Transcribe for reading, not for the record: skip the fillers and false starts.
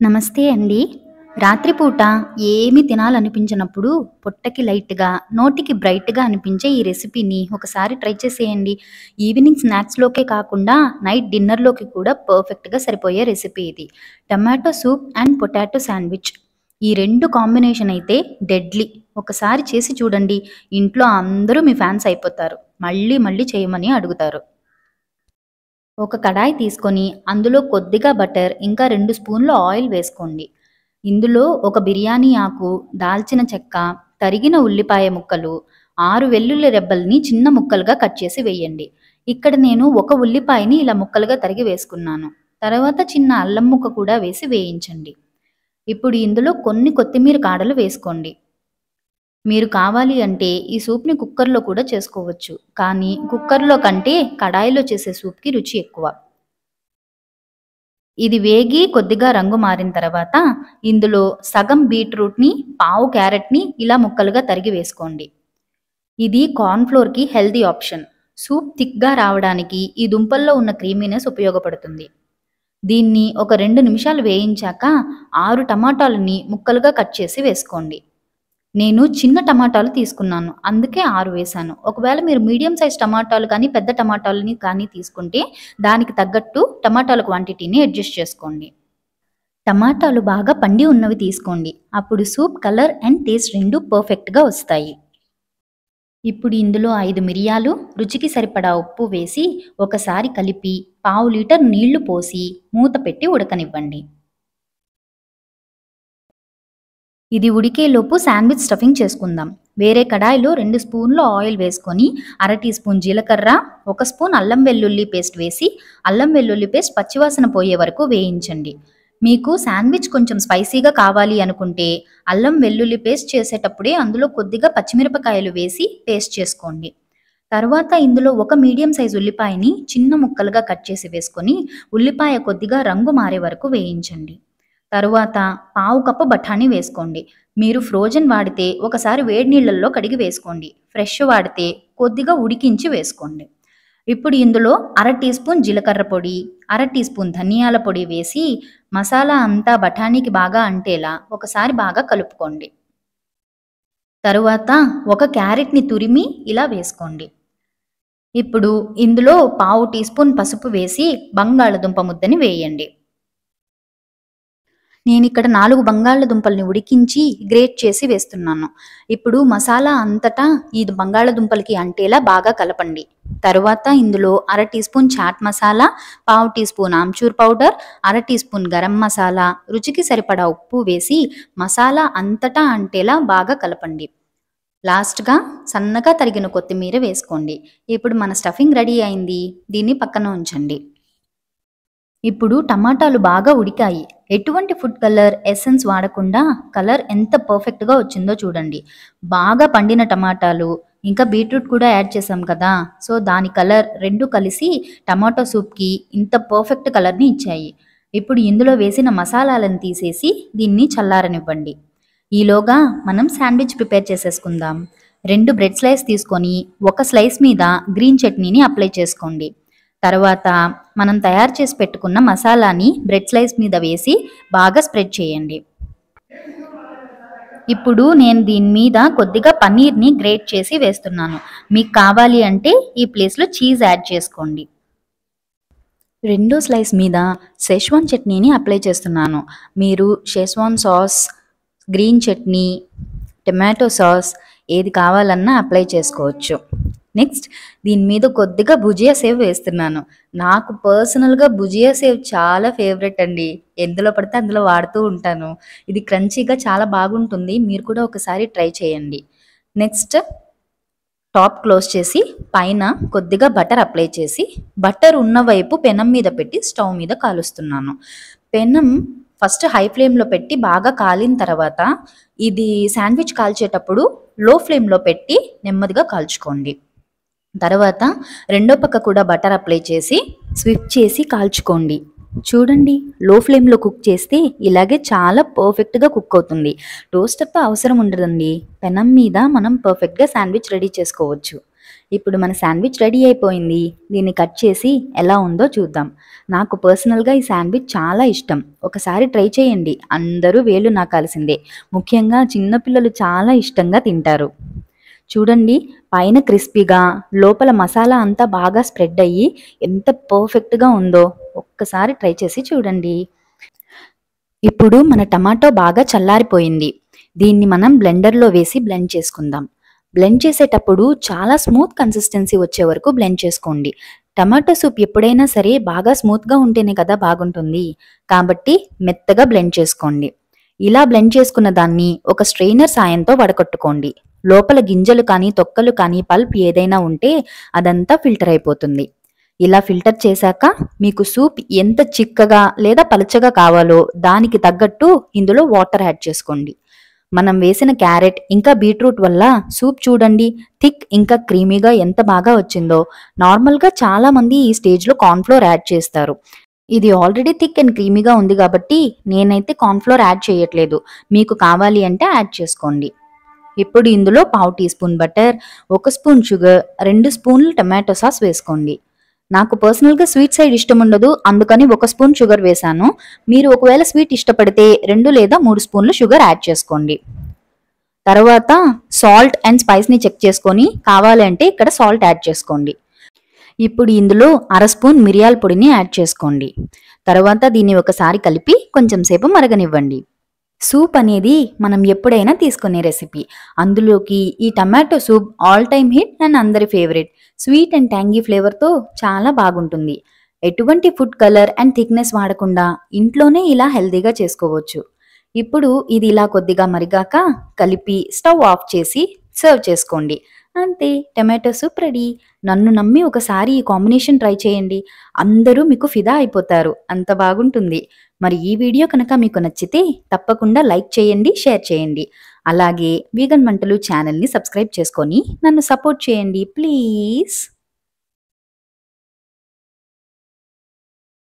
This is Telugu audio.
నమస్తే అండి. రాత్రిపూట ఏమి తినాలనిపించనప్పుడు పొట్టకి లైట్‌గా, నోటికి బ్రైట్‌గా అనిపించే ఈ రెసిపీని ఒకసారి ట్రై చేసేయండి. ఈవినింగ్ స్నాక్స్‌లోకే కాకుండా నైట్ డిన్నర్‌లోకి కూడా పర్ఫెక్ట్‌గా సరిపోయే రెసిపీ ఇది. Tomato soup and potato sandwich. ఈ 2 కాంబినేషన్ అయితే డెడ్లీ. ఒకసారి చేసి చూడండి. ఇంట్లో అందరూ మీ ఫ్యాన్స్ అయిపోతారు. మళ్ళీ మళ్ళీ చేయమని అడుగుతారు. ఒక కడాయి తీసుకొని అందులో కొద్దిగా బటర్ ఇంకా 2 స్పూన్ల ఆయిల్ వేసుకోండి. ఇందులో ఒక బిర్యానీ ఆకు, దాల్చిన చెక్క, తరిగిన ఉల్లిపాయ ముక్కలు, 6 వెల్లుల్లి రెబ్బల్ని చిన్న ముక్కలుగా కట్ చేసి వేయండి. ఇక్కడ నేను ఒక ఉల్లిపాయని ఇలా ముక్కలుగా తరిగి వేసుకున్నాను. తర్వాత చిన్న అల్లం ముక్క కూడా వేసి వేయించండి. ఇప్పుడు ఇందులో కొన్ని కొత్తిమీర కాడలు వేసుకోండి. మీరు కావాలి అంటే ఈ సూప్‌ని కుక్కర్‌లో కూడా చేసుకోవచ్చు. కానీ కుక్కర్‌లో కంటే కడాయిలో చేసే సూప్‌కి రుచి ఎక్కువ. ఇది వేగి కొద్దిగా రంగు మారిన తర్వాత ఇందులో సగం బీట్రూట్‌ని, పావు క్యారెట్‌ని ఇలా ముక్కలుగా తరిగి వేసుకోండి. ఇది కార్న్ ఫ్లోర్‌కి హెల్తీ ఆప్షన్. సూప్ థిక్‌గా రావడానికి ఈ దుంపల్లో ఉన్న క్రీమీనెస్ ఉపయోగపడుతుంది. దీన్ని ఒక 2 నిమిషాలు వేయించాక 6 టమాటాలని ముక్కలుగా కట్ చేసి వేసుకోండి. నేను చిన్న టమాటాలు తీసుకున్నాను. అందుకే 6 వేశాను. ఒకవేళ మీరు మీడియం సైజ్ టమాటాలు కానీ, పెద్ద టమాటాలని కానీ తీసుకుంటే దానికి తగ్గట్టు టమాటాల క్వాంటిటీని అడ్జస్ట్ చేసుకోండి. టమాటాలు బాగా పండి ఉన్నవి తీసుకోండి. అప్పుడు సూప్ కలర్ అండ్ టేస్ట్ 2 పర్ఫెక్ట్‌గా వస్తాయి. ఇప్పుడు ఇందులో 5 మిరియాలు, రుచికి సరిపడా ఉప్పు వేసి ఒకసారి కలిపి పావు లీటర్ నీళ్లు పోసి మూత పెట్టి ఉడకనివ్వండి. ఇది ఉడికేలోపు శాండ్విచ్ స్టఫింగ్ చేసుకుందాం. వేరే కడాయిలో 2 స్పూన్ల ఆయిల్ వేసుకొని అర టీ స్పూన్ జీలకర్ర, 1 స్పూన్ అల్లం వెల్లుల్లి పేస్ట్ వేసి అల్లం వెల్లుల్లి పేస్ట్ పచ్చివాసన పోయే వరకు వేయించండి. మీకు శాండ్విచ్ కొంచెం స్పైసీగా కావాలి అనుకుంటే అల్లం వెల్లుల్లి పేస్ట్ చేసేటప్పుడే అందులో కొద్దిగా పచ్చిమిరపకాయలు వేసి పేస్ట్ చేసుకోండి. తర్వాత ఇందులో ఒక మీడియం సైజ్ ఉల్లిపాయని చిన్న ముక్కలుగా కట్ చేసి వేసుకొని ఉల్లిపాయ కొద్దిగా రంగు మారే వరకు వేయించండి. తరువాత పావు కప్పు బఠానీ వేసుకోండి. మీరు ఫ్రోజన్ వాడితే ఒకసారి వేడి నీళ్ళల్లో కడిగి వేసుకోండి. ఫ్రెష్ వాడితే కొద్దిగా ఉడికించి వేసుకోండి. ఇప్పుడు ఇందులో అర టీ స్పూన్ జీలకర్ర పొడి, అర టీ స్పూన్ ధనియాల పొడి వేసి మసాలా అంతా బఠానీకి బాగా అంటేలా ఒకసారి బాగా కలుపుకోండి. తరువాత ఒక క్యారెట్‌ని తురిమి ఇలా వేసుకోండి. ఇప్పుడు ఇందులో పావు టీ స్పూన్ పసుపు వేసి బంగాళదుంప ముద్దని వేయండి. నేనిక్కడ 4 బంగాళదుంపల్ని ఉడికించి గ్రేట్ చేసి వేస్తున్నాను. ఇప్పుడు మసాలా అంతటా ఈ బంగాళదుంపలకి అంటేలా బాగా కలపండి. తరువాత ఇందులో అర టీ స్పూన్ చాట్ మసాలా, పావు టీ స్పూన్ ఆమ్చూర్ పౌడర్, అర టీ స్పూన్ గరం మసాలా, రుచికి సరిపడా ఉప్పు వేసి మసాలా అంతటా అంటేలా బాగా కలపండి. లాస్ట్‌గా సన్నగా తరిగిన కొత్తిమీర వేసుకోండి. ఇప్పుడు మన స్టఫింగ్ రెడీ అయింది. దీన్ని పక్కన ఉంచండి. ఇప్పుడు టమాటాలు బాగా ఉడికాయి. ఎటువంటి ఫుడ్ కలర్, ఎసెన్స్ వాడకుండా కలర్ ఎంత పర్ఫెక్ట్‌గా వచ్చిందో చూడండి. బాగా పండిన టమాటాలు, ఇంకా బీట్రూట్ కూడా యాడ్ చేసాం కదా! సో, దాని కలర్ 2 కలిసి టమాటో సూప్‌కి ఇంత పర్ఫెక్ట్ కలర్‌ని ఇచ్చాయి. ఇప్పుడు ఇందులో వేసిన మసాలాలను తీసేసి దీన్ని చల్లారనివ్వండి. ఈలోగా మనం శాండ్విచ్ ప్రిపేర్ చేసేసుకుందాం. 2 బ్రెడ్ స్లైస్ తీసుకొని ఒక స్లైస్ మీద గ్రీన్ చట్నీని అప్లై చేసుకోండి. తర్వాత మనం తయారు చేసి పెట్టుకున్న మసాలాని బ్రెడ్ స్లైస్ మీద వేసి బాగా స్ప్రెడ్ చేయండి. ఇప్పుడు నేను దీని మీద కొద్దిగా పన్నీర్‌ని గ్రేట్ చేసి వేస్తున్నాను. మీకు కావాలి అంటే ఈ ప్లేస్‌లో చీజ్ యాడ్ చేసుకోండి. రెండో స్లైస్ మీద షెజ్వాన్ చట్నీని అప్లై చేస్తున్నాను. మీరు schezwan sauce, green chutney, tomato sauce ఏది కావాలన్నా అప్లై చేసుకోవచ్చు. నెక్స్ట్ దీని మీద కొద్దిగా భుజియా సేవ్ వేస్తున్నాను. నాకు పర్సనల్‌గా భుజియా సేవ్ చాలా ఫేవరెట్ అండి. ఎందులో పడితే అందులో వాడుతూ ఉంటాను. ఇది క్రంచీగా చాలా బాగుంటుంది. మీరు కూడా ఒకసారి ట్రై చేయండి. నెక్స్ట్ టాప్ క్లోజ్ చేసి పైన కొద్దిగా బటర్ అప్లై చేసి బటర్ ఉన్న వైపు పెనం మీద పెట్టి స్టవ్ మీద కాలుస్తున్నాను. పెనం ఫస్ట్ హై ఫ్లేమ్‌లో పెట్టి బాగా కాలిన తర్వాత ఇది శాండ్విచ్ కాల్చేటప్పుడు లో ఫ్లేమ్‌లో పెట్టి నెమ్మదిగా కాల్చుకోండి. తర్వాత రెండో పక్క కూడా బటర్ అప్లై చేసి స్విచ్ చేసి కాల్చుకోండి. చూడండి, లో ఫ్లేమ్‌లో కుక్ చేస్తే ఇలాగే చాలా పర్ఫెక్ట్‌గా కుక్ అవుతుంది. టోస్టర్‌తో అవసరం ఉండదండి. పెనం మీద మనం పర్ఫెక్ట్‌గా శాండ్విచ్ రెడీ చేసుకోవచ్చు. ఇప్పుడు మన శాండ్విచ్ రెడీ అయిపోయింది. దీన్ని కట్ చేసి ఎలా ఉందో చూద్దాం. నాకు పర్సనల్‌గా ఈ శాండ్విచ్ చాలా ఇష్టం. ఒకసారి ట్రై చేయండి. అందరూ వేళ్ళు నాకాల్సిందే. ముఖ్యంగా చిన్న పిల్లలు చాలా ఇష్టంగా తింటారు. చూడండి, పైన క్రిస్పీగా, లోపల మసాలా అంతా బాగా స్ప్రెడ్ అయ్యి ఎంత పర్ఫెక్ట్‌గా ఉందో. ఒక్కసారి ట్రై చేసి చూడండి. ఇప్పుడు మన టమాటో బాగా చల్లారిపోయింది. దీన్ని మనం బ్లెండర్‌లో వేసి బ్లెండ్ చేసుకుందాం. బ్లెండ్ చేసేటప్పుడు చాలా స్మూత్ కన్సిస్టెన్సీ వచ్చే వరకు బ్లెండ్ చేసుకోండి. టమాటో సూప్ ఎప్పుడైనా సరే బాగా స్మూత్‌గా ఉంటేనే కదా బాగుంటుంది. కాబట్టి మెత్తగా బ్లెండ్ చేసుకోండి. ఇలా బ్లెండ్ చేసుకున్న దాన్ని ఒక స్ట్రెయినర్ సాయంతో వడకట్టుకోండి. లోపల గింజలు కానీ, తొక్కలు కానీ, పల్ప్ ఏదైనా ఉంటే అదంతా ఫిల్టర్ అయిపోతుంది. ఇలా ఫిల్టర్ చేశాక మీకు సూప్ ఎంత చిక్కగా లేదా పలచగా కావాలో దానికి తగ్గట్టు ఇందులో వాటర్ యాడ్ చేసుకోండి. మనం వేసిన క్యారెట్ ఇంకా బీట్రూట్ వల్ల సూప్ చూడండి థిక్ ఇంకా క్రీమీగా ఎంత బాగా వచ్చిందో. నార్మల్గా చాలా మంది ఈ స్టేజ్లో కార్న్ఫ్లోర్ యాడ్ చేస్తారు. ఇది ఆల్రెడీ థిక్ అండ్ క్రీమీగా ఉంది కాబట్టి నేనైతే కార్న్ఫ్లోర్ యాడ్ చేయట్లేదు. మీకు కావాలి అంటే యాడ్ చేసుకోండి. ఇప్పుడు ఇందులో పావు teaspoon butter, 1 spoon sugar, 2 స్పూన్లు టమాటో సాస్ వేసుకోండి. నాకు పర్సనల్‌గా స్వీట్ సైడ్ ఇష్టం ఉండదు. అందుకని 1 స్పూన్ షుగర్ వేశాను. మీరు ఒకవేళ స్వీట్ ఇష్టపడితే 2 లేదా 3 స్పూన్లు షుగర్ యాడ్ చేసుకోండి. తర్వాత సాల్ట్ అండ్ స్పైస్‌ని చెక్ చేసుకొని కావాలంటే ఇక్కడ సాల్ట్ యాడ్ చేసుకోండి. ఇప్పుడు ఇందులో 1/2 స్పూన్ మిరియాల పొడిని యాడ్ చేసుకోండి. తర్వాత దీన్ని ఒకసారి కలిపి కొంచెం సేపు మరగనివ్వండి. సూప్ అనేది మనం ఎప్పుడైనా తీసుకునే రెసిపీ. అందులోకి ఈ tomato soup all time hit and అందరి ఫేవరెట్. స్వీట్ అండ్ ట్యాంగీ ఫ్లేవర్తో చాలా బాగుంటుంది. ఎటువంటి ఫుడ్ కలర్ అండ్ థిక్నెస్ వాడకుండా ఇంట్లోనే ఇలా హెల్తీగా చేసుకోవచ్చు. ఇప్పుడు ఇది ఇలా కొద్దిగా మరిగాక కలిపి స్టవ్ ఆఫ్ చేసి సర్వ్ చేసుకోండి. అంతే, టమాటో సూప్ రెడీ. నన్ను నమ్మి ఒకసారి ఈ కాంబినేషన్ ట్రై చేయండి. అందరూ మీకు ఫిదా అయిపోతారు. అంత బాగుంటుంది. మరి ఈ వీడియో కనుక మీకు నచ్చితే తప్పకుండా లైక్ చేయండి, షేర్ చేయండి. అలాగే వీగన్ వంటలు ఛానల్ని సబ్స్క్రైబ్ చేసుకొని నన్ను సపోర్ట్ చేయండి ప్లీజ్.